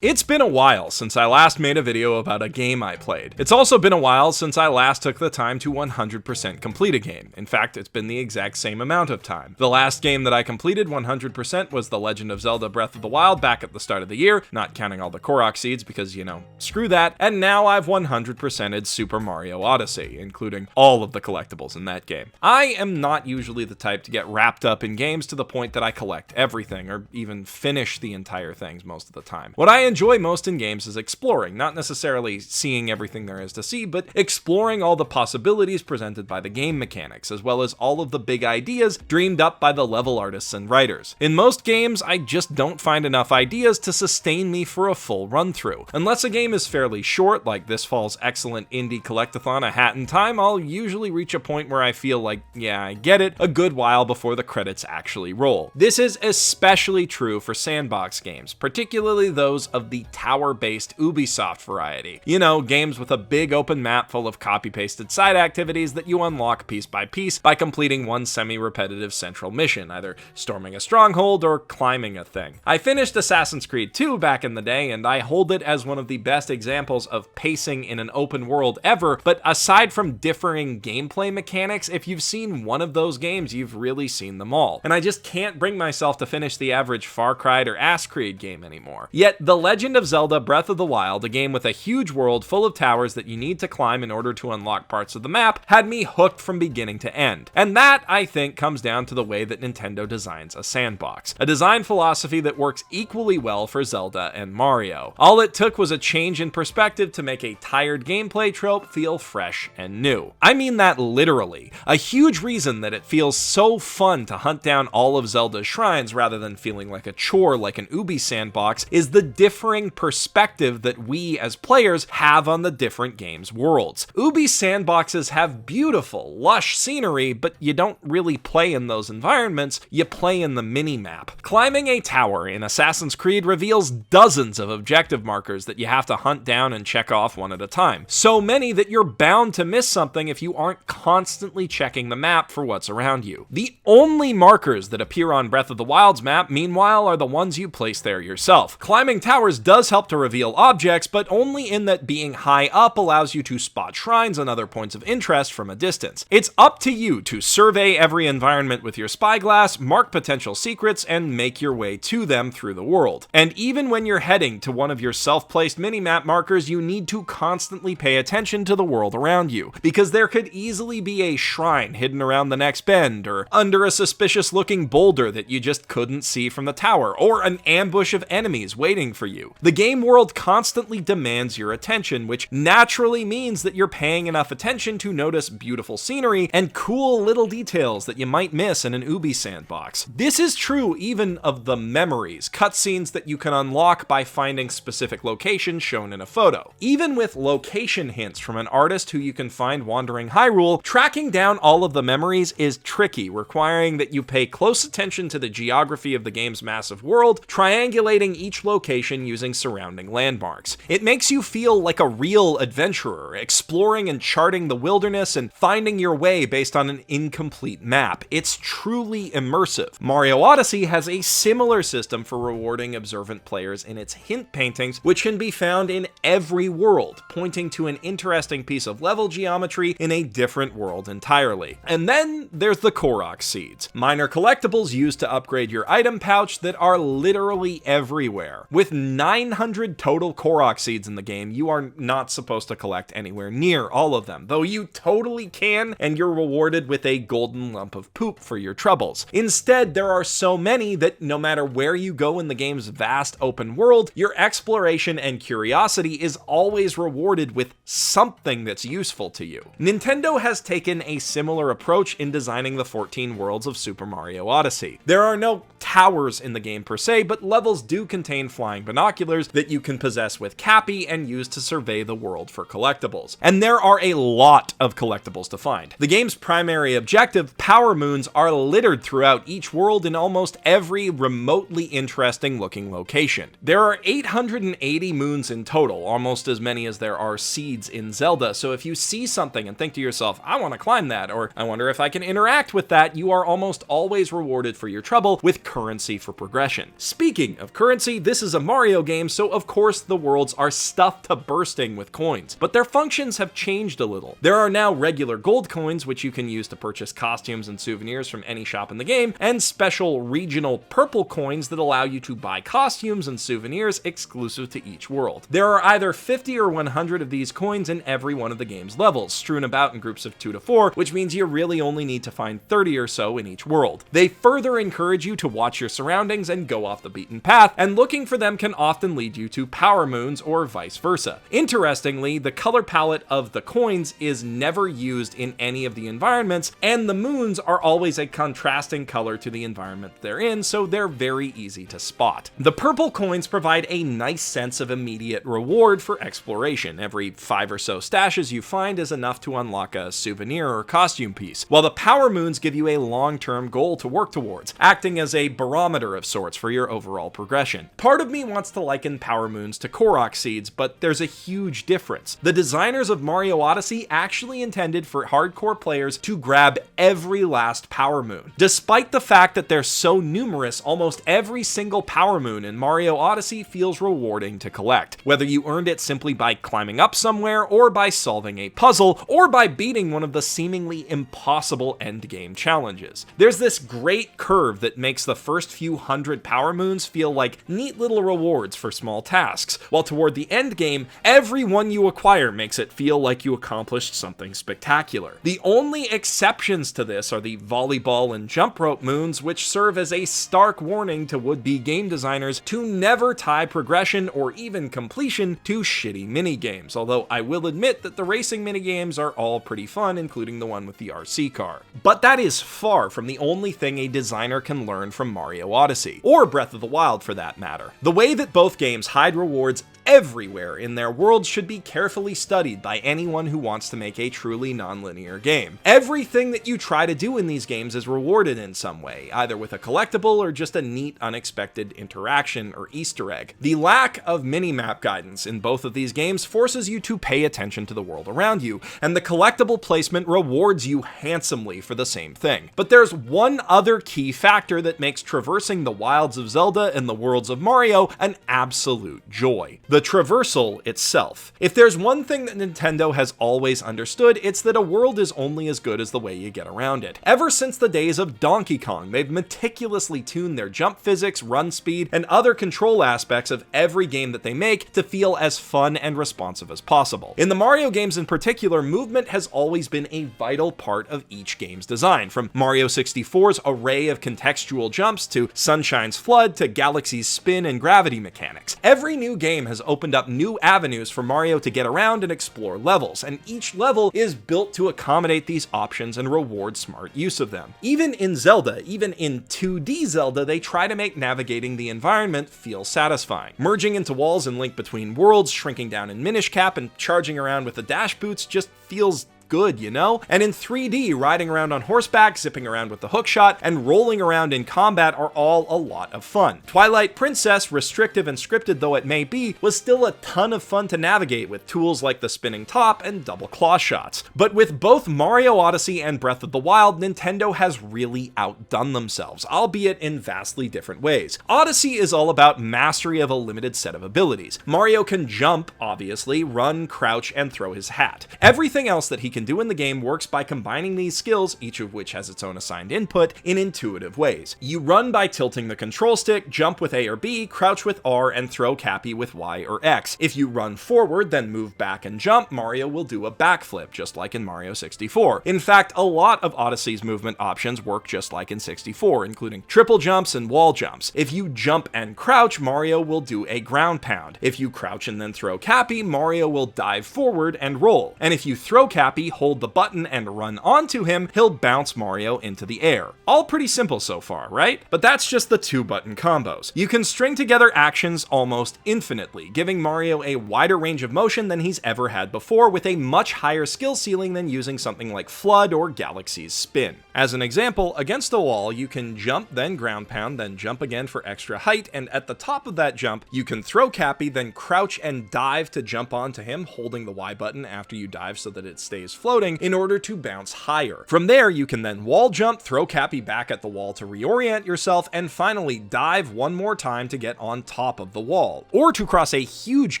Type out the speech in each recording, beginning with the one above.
It's been a while since I last made a video about a game I played. It's also been a while since I last took the time to 100% complete a game. In fact, it's been the exact same amount of time. The last game that I completed 100% was The Legend of Zelda Breath of the Wild back at the start of the year, not counting all the Korok seeds because, screw that. And now I've 100%ed Super Mario Odyssey, including all of the collectibles in that game. I am not usually the type to get wrapped up in games to the point that I collect everything or even finish the entire things most of the time. What I enjoy most in games is exploring, not necessarily seeing everything there is to see, but exploring all the possibilities presented by the game mechanics, as well as all of the big ideas dreamed up by the level artists and writers. In most games, I just don't find enough ideas to sustain me for a full run-through. Unless a game is fairly short, like this fall's excellent indie collectathon A Hat in Time, I'll usually reach a point where I feel like, yeah, I get it, a good while before the credits actually roll. This is especially true for sandbox games, particularly those of the tower-based Ubisoft variety. Games with a big open map full of copy-pasted side activities that you unlock piece by piece by completing one semi-repetitive central mission, either storming a stronghold or climbing a thing. I finished Assassin's Creed 2 back in the day, and I hold it as one of the best examples of pacing in an open world ever, but aside from differing gameplay mechanics, if you've seen one of those games, you've really seen them all. And I just can't bring myself to finish the average Far Cry or Ass Creed game anymore. Yet, The Legend of Zelda Breath of the Wild, a game with a huge world full of towers that you need to climb in order to unlock parts of the map, had me hooked from beginning to end. And that, I think, comes down to the way that Nintendo designs a sandbox. A design philosophy that works equally well for Zelda and Mario. All it took was a change in perspective to make a tired gameplay trope feel fresh and new. I mean that literally. A huge reason that it feels so fun to hunt down all of Zelda's shrines rather than feeling like a chore like an Ubi sandbox is the differing perspective that we as players have on the different games' worlds. Ubi sandboxes have beautiful, lush scenery, but you don't really play in those environments, you play in the mini-map. Climbing a tower in Assassin's Creed reveals dozens of objective markers that you have to hunt down and check off one at a time. So many that you're bound to miss something if you aren't constantly checking the map for what's around you. The only markers that appear on Breath of the Wild's map, meanwhile, are the ones you place there yourself. Climbing towers does help to reveal objects, but only in that being high up allows you to spot shrines and other points of interest from a distance. It's up to you to survey every environment with your spyglass, mark potential secrets, and make your way to them through the world. And even when you're heading to one of your self-placed minimap markers, you need to constantly pay attention to the world around you, because there could easily be a shrine hidden around the next bend, or under a suspicious-looking boulder that you just couldn't see from the tower, or an ambush of enemies waiting for you. The game world constantly demands your attention, which naturally means that you're paying enough attention to notice beautiful scenery and cool little details that you might miss in an Ubi sandbox. This is true even of the memories, cutscenes that you can unlock by finding specific locations shown in a photo. Even with location hints from an artist who you can find wandering Hyrule, tracking down all of the memories is tricky, requiring that you pay close attention to the geography of the game's massive world, triangulating each location using surrounding landmarks. It makes you feel like a real adventurer, exploring and charting the wilderness and finding your way based on an incomplete map. It's truly immersive. Mario Odyssey has a similar system for rewarding observant players in its hint paintings, which can be found in every world, pointing to an interesting piece of level geometry in a different world entirely. And then there's the Korok seeds, minor collectibles used to upgrade your item pouch that are literally everywhere. With 900 total Korok seeds in the game, you are not supposed to collect anywhere near all of them, though you totally can, and you're rewarded with a golden lump of poop for your troubles. Instead, there are so many that no matter where you go in the game's vast open world, your exploration and curiosity is always rewarded with something that's useful to you. Nintendo has taken a similar approach in designing the 14 worlds of Super Mario Odyssey. There are no towers in the game per se, but levels do contain flying binoculars that you can possess with Cappy and use to survey the world for collectibles. And there are a lot of collectibles to find. The game's primary objective, Power Moons, are littered throughout each world in almost every remotely interesting looking location. There are 880 moons in total, almost as many as there are seeds in Zelda, so if you see something and think to yourself, I want to climb that, or I wonder if I can interact with that, you are almost always rewarded for your trouble with currency for progression. Speaking of currency, this is a Mario Mario games, so of course the worlds are stuffed to bursting with coins, but their functions have changed a little. There are now regular gold coins, which you can use to purchase costumes and souvenirs from any shop in the game, and special regional purple coins that allow you to buy costumes and souvenirs exclusive to each world. There are either 50 or 100 of these coins in every one of the game's levels, strewn about in groups of 2 to 4, which means you really only need to find 30 or so in each world. They further encourage you to watch your surroundings and go off the beaten path, and looking for them can often lead you to power moons or vice versa. Interestingly, the color palette of the coins is never used in any of the environments, and the moons are always a contrasting color to the environment they're in, so they're very easy to spot. The purple coins provide a nice sense of immediate reward for exploration. Every 5 or so stashes you find is enough to unlock a souvenir or costume piece, while the power moons give you a long-term goal to work towards, acting as a barometer of sorts for your overall progression. Part of me wants to liken power moons to Korok seeds, but there's a huge difference. The designers of Mario Odyssey actually intended for hardcore players to grab every last power moon. Despite the fact that they're so numerous, almost every single power moon in Mario Odyssey feels rewarding to collect, whether you earned it simply by climbing up somewhere, or by solving a puzzle, or by beating one of the seemingly impossible endgame challenges. There's this great curve that makes the first few hundred power moons feel like neat little rewards for small tasks, while toward the end game, every one you acquire makes it feel like you accomplished something spectacular. The only exceptions to this are the volleyball and jump rope moons, which serve as a stark warning to would-be game designers to never tie progression or even completion to shitty minigames, although I will admit that the racing minigames are all pretty fun, including the one with the RC car. But that is far from the only thing a designer can learn from Mario Odyssey, or Breath of the Wild for that matter. The way that both games hide rewards everywhere in their worlds should be carefully studied by anyone who wants to make a truly non-linear game. Everything that you try to do in these games is rewarded in some way, either with a collectible or just a neat, unexpected interaction or Easter egg. The lack of minimap guidance in both of these games forces you to pay attention to the world around you, and the collectible placement rewards you handsomely for the same thing. But there's one other key factor that makes traversing the wilds of Zelda and the worlds of Mario an absolute joy: the traversal itself. If there's one thing that Nintendo has always understood, it's that a world is only as good as the way you get around it. Ever since the days of Donkey Kong, they've meticulously tuned their jump physics, run speed, and other control aspects of every game that they make to feel as fun and responsive as possible. In the Mario games in particular, movement has always been a vital part of each game's design, from Mario 64's array of contextual jumps to Sunshine's Flood to Galaxy's spin and gravity mechanics. Every new game has opened up new avenues for Mario to get around and explore levels, and each level is built to accommodate these options and reward smart use of them. Even in Zelda, even in 2D Zelda, they try to make navigating the environment feel satisfying. Merging into walls and Link Between Worlds, shrinking down in Minish Cap, and charging around with the dash boots just feels good, you know? And in 3D, riding around on horseback, zipping around with the hookshot, and rolling around in combat are all a lot of fun. Twilight Princess, restrictive and scripted though it may be, was still a ton of fun to navigate with tools like the spinning top and double claw shots. But with both Mario Odyssey and Breath of the Wild, Nintendo has really outdone themselves, albeit in vastly different ways. Odyssey is all about mastery of a limited set of abilities. Mario can jump, obviously, run, crouch, and throw his hat. Everything else that he can do in the game works by combining these skills, each of which has its own assigned input, in intuitive ways. You run by tilting the control stick, jump with A or B, crouch with R, and throw Cappy with Y or X. If you run forward, then move back and jump, Mario will do a backflip, just like in Mario 64. In fact, a lot of Odyssey's movement options work just like in 64, including triple jumps and wall jumps. If you jump and crouch, Mario will do a ground pound. If you crouch and then throw Cappy, Mario will dive forward and roll. And if you throw Cappy, hold the button, and run onto him, he'll bounce Mario into the air. All pretty simple so far, right? But that's just the 2-button combos. You can string together actions almost infinitely, giving Mario a wider range of motion than he's ever had before, with a much higher skill ceiling than using something like Flood or Galaxy's Spin. As an example, against a wall, you can jump, then ground pound, then jump again for extra height, and at the top of that jump, you can throw Cappy, then crouch and dive to jump onto him, holding the Y button after you dive so that it stays floating in order to bounce higher. From there, you can then wall jump, throw Cappy back at the wall to reorient yourself, and finally dive one more time to get on top of the wall. Or to cross a huge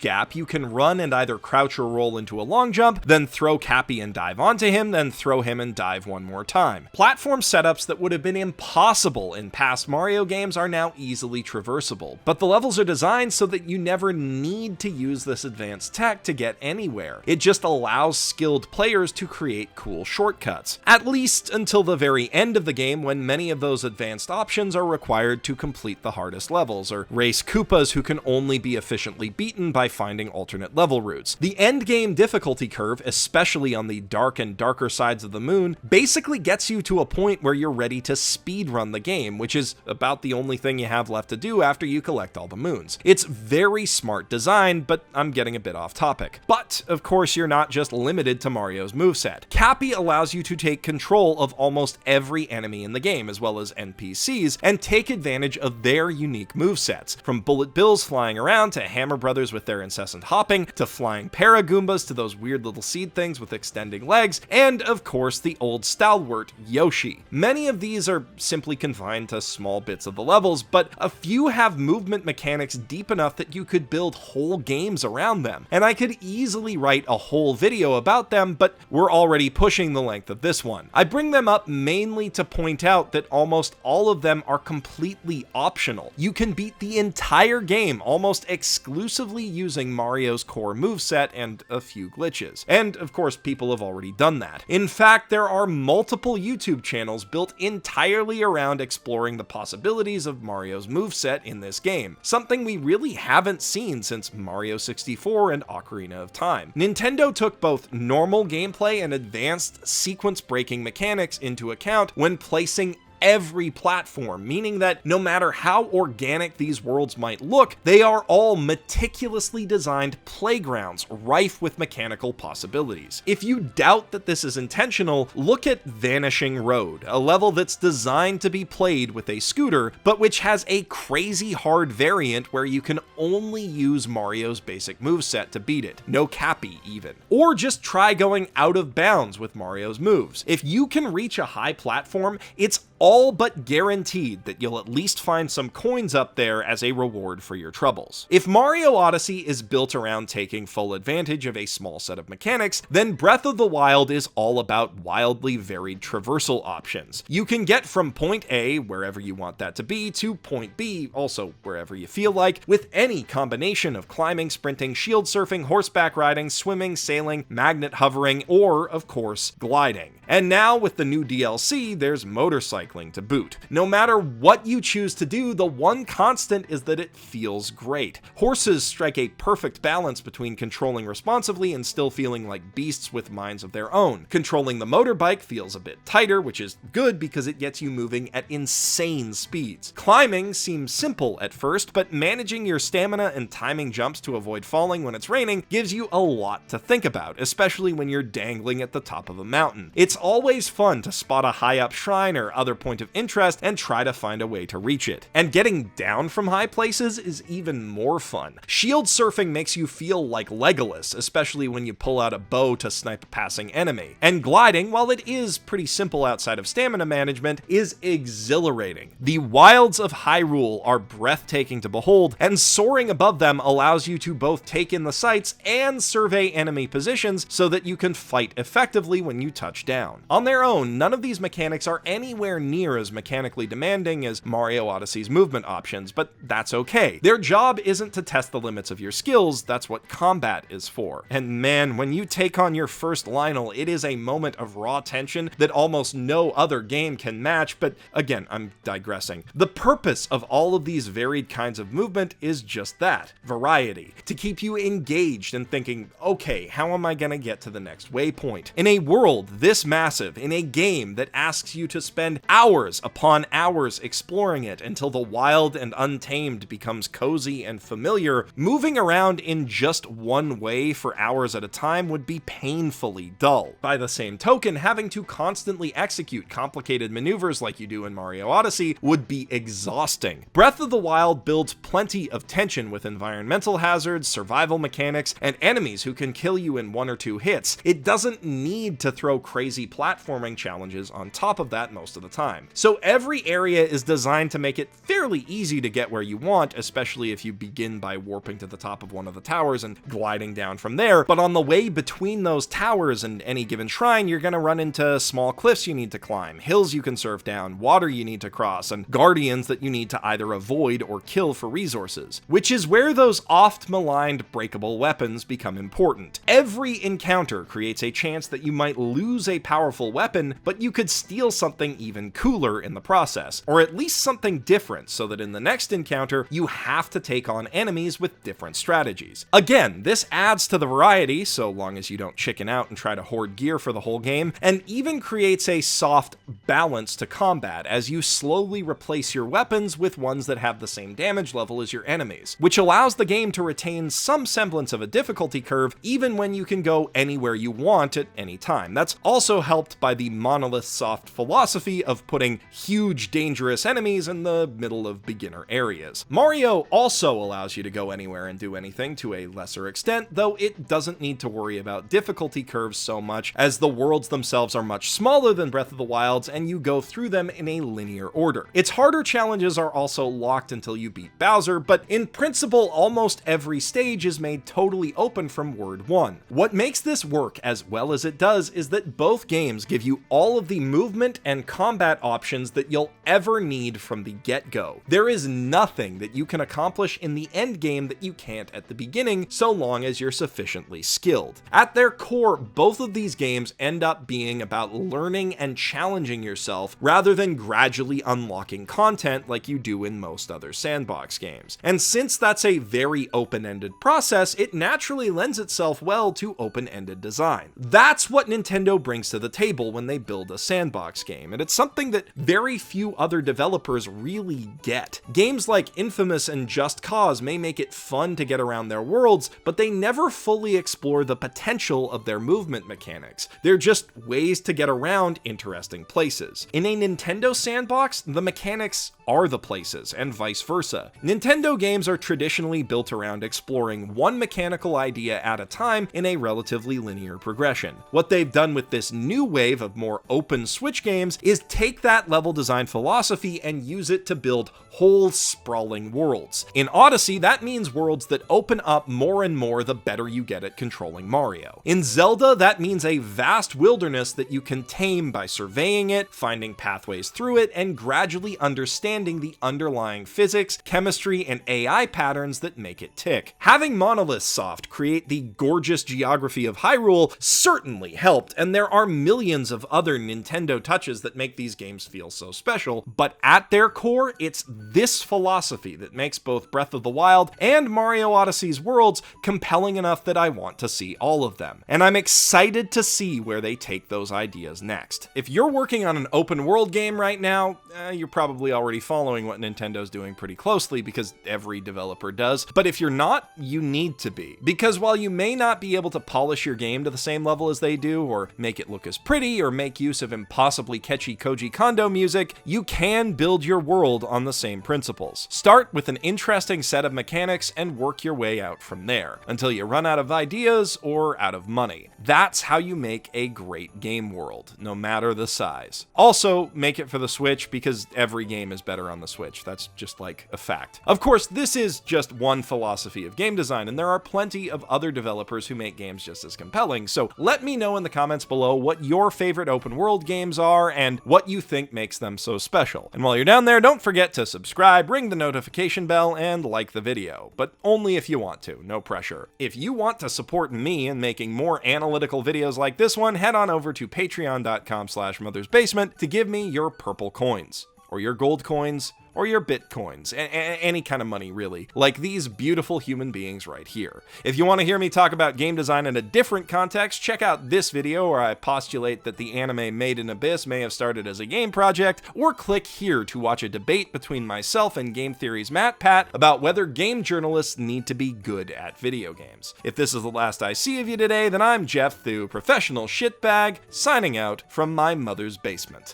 gap, you can run and either crouch or roll into a long jump, then throw Cappy and dive onto him, then throw him and dive one more time. Platform setups that would have been impossible in past Mario games are now easily traversable, but the levels are designed so that you never need to use this advanced tech to get anywhere. It just allows skilled players to create cool shortcuts, at least until the very end of the game, when many of those advanced options are required to complete the hardest levels, or race Koopas who can only be efficiently beaten by finding alternate level routes. The endgame difficulty curve, especially on the dark and darker sides of the moon, basically gets you to a point where you're ready to speedrun the game, which is about the only thing you have left to do after you collect all the moons. It's very smart design, but I'm getting a bit off topic. But, of course, you're not just limited to Mario's moveset. Cappy allows you to take control of almost every enemy in the game, as well as NPCs, and take advantage of their unique movesets, from Bullet Bills flying around, to Hammer Brothers with their incessant hopping, to flying Paragoombas, to those weird little seed things with extending legs, and, of course, the old stalwart Yoshi. Many of these are simply confined to small bits of the levels, but a few have movement mechanics deep enough that you could build whole games around them, and I could easily write a whole video about them, but we're already pushing the length of this one. I bring them up mainly to point out that almost all of them are completely optional. You can beat the entire game almost exclusively using Mario's core moveset and a few glitches. And of course, people have already done that. In fact, there are multiple YouTube channels built entirely around exploring the possibilities of Mario's moveset in this game, something we really haven't seen since Mario 64 and Ocarina of Time. Nintendo took both normal gameplay and advanced sequence-breaking mechanics into account when placing every platform, meaning that no matter how organic these worlds might look, they are all meticulously designed playgrounds rife with mechanical possibilities. If you doubt that this is intentional, look at Vanishing Road, a level that's designed to be played with a scooter, but which has a crazy hard variant where you can only use Mario's basic moveset to beat it, no Cappy even. Or just try going out of bounds with Mario's moves. If you can reach a high platform, it's all but guaranteed that you'll at least find some coins up there as a reward for your troubles. If Mario Odyssey is built around taking full advantage of a small set of mechanics, then Breath of the Wild is all about wildly varied traversal options. You can get from point A, wherever you want that to be, to point B, also wherever you feel like, with any combination of climbing, sprinting, shield surfing, horseback riding, swimming, sailing, magnet hovering, or, of course, gliding. And now, with the new DLC, there's motorcycling to boot. No matter what you choose to do, the one constant is that it feels great. Horses strike a perfect balance between controlling responsively and still feeling like beasts with minds of their own. Controlling the motorbike feels a bit tighter, which is good because it gets you moving at insane speeds. Climbing seems simple at first, but managing your stamina and timing jumps to avoid falling when it's raining gives you a lot to think about, especially when you're dangling at the top of a mountain. It's always fun to spot a high-up shrine or other point of interest and try to find a way to reach it. And getting down from high places is even more fun. Shield surfing makes you feel like Legolas, especially when you pull out a bow to snipe a passing enemy. And gliding, while it is pretty simple outside of stamina management, is exhilarating. The wilds of Hyrule are breathtaking to behold, and soaring above them allows you to both take in the sights and survey enemy positions so that you can fight effectively when you touch down. On their own, none of these mechanics are anywhere near as mechanically demanding as Mario Odyssey's movement options, but that's okay. Their job isn't to test the limits of your skills, that's what combat is for. And man, when you take on your first Lionel, it is a moment of raw tension that almost no other game can match, but again, I'm digressing. The purpose of all of these varied kinds of movement is just that, variety, to keep you engaged and thinking, okay, how am I gonna get to the next waypoint? In a world this massive, in a game that asks you to spend hours upon hours exploring it until the wild and untamed becomes cozy and familiar, moving around in just one way for hours at a time would be painfully dull. By the same token, having to constantly execute complicated maneuvers like you do in Mario Odyssey would be exhausting. Breath of the Wild builds plenty of tension with environmental hazards, survival mechanics, and enemies who can kill you in 1 or 2 hits. It doesn't need to throw crazy platforming challenges on top of that most of the time. So every area is designed to make it fairly easy to get where you want, especially if you begin by warping to the top of one of the towers and gliding down from there. But on the way between those towers and any given shrine, you're gonna run into small cliffs you need to climb, hills you can surf down, water you need to cross, and guardians that you need to either avoid or kill for resources, which is where those oft-maligned breakable weapons become important. Every encounter creates a chance that you might lose a powerful weapon, but you could steal something even cooler in the process, or at least something different, so that in the next encounter, you have to take on enemies with different strategies. Again, this adds to the variety, so long as you don't chicken out and try to hoard gear for the whole game, and even creates a soft balance to combat as you slowly replace your weapons with ones that have the same damage level as your enemies, which allows the game to retain some semblance of a difficulty curve even when you can go anywhere you want at any time. That's also helped by the monolith soft philosophy of putting huge dangerous enemies in the middle of beginner areas. Mario also allows you to go anywhere and do anything to a lesser extent, though it doesn't need to worry about difficulty curves so much, as the worlds themselves are much smaller than Breath of the Wild's and you go through them in a linear order. Its harder challenges are also locked until you beat Bowser, but in principle almost every stage is made totally open from word 1. What makes this work as well as it does is that both games give you all of the movement and combat options that you'll ever need from the get-go. There is nothing that you can accomplish in the end game that you can't at the beginning, so long as you're sufficiently skilled. At their core, both of these games end up being about learning and challenging yourself rather than gradually unlocking content like you do in most other sandbox games. And since that's a very open-ended process, it naturally lends itself well to open-ended design. That's what Nintendo brings to the table when they build a sandbox game, and it's something that very few other developers really get. Games like Infamous and Just Cause may make it fun to get around their worlds, but they never fully explore the potential of their movement mechanics. They're just ways to get around interesting places. In a Nintendo sandbox, the mechanics are the places, and vice versa. Nintendo games are traditionally built around exploring one mechanical idea at a time in a relatively linear progression. What they've done with this new wave of more open Switch games is take that level design philosophy and use it to build whole sprawling worlds. In Odyssey, that means worlds that open up more and more the better you get at controlling Mario. In Zelda, that means a vast wilderness that you can tame by surveying it, finding pathways through it, and gradually understanding the underlying physics, chemistry, and AI patterns that make it tick. Having Monolith Soft create the gorgeous geography of Hyrule certainly helped, and there are millions of other Nintendo touches that make these games feel so special, but at their core, it's this philosophy that makes both Breath of the Wild and Mario Odyssey's worlds compelling enough that I want to see all of them. And I'm excited to see where they take those ideas next. If you're working on an open world game right now, you're probably already following what Nintendo's doing pretty closely, because every developer does. But if you're not, you need to be. Because while you may not be able to polish your game to the same level as they do, or make it look as pretty, or make use of impossibly catchy Koji Kondo music, you can build your world on the same principles. Start with an interesting set of mechanics and work your way out from there, until you run out of ideas or out of money. That's how you make a great game world, no matter the size. Also, make it for the Switch, because every game is better on the Switch. That's just like a fact. Of course, this is just one philosophy of game design, and there are plenty of other developers who make games just as compelling, so let me know in the comments below what your favorite open world games are and what you think makes them so special. And while you're down there, don't forget to subscribe, ring the notification bell, and like the video, but only if you want to, no pressure. If you want to support me in making more analytical videos like this one, head on over to patreon.com/mothersbasement to give me your purple coins. or your gold coins, or your bitcoins, any kind of money really, like these beautiful human beings right here. If you want to hear me talk about game design in a different context, check out this video where I postulate that the anime Made in Abyss may have started as a game project, or click here to watch a debate between myself and Game Theory's Matt Pat about whether game journalists need to be good at video games. If this is the last I see of you today, then I'm Geoff Thew, professional shitbag, signing out from my mother's basement.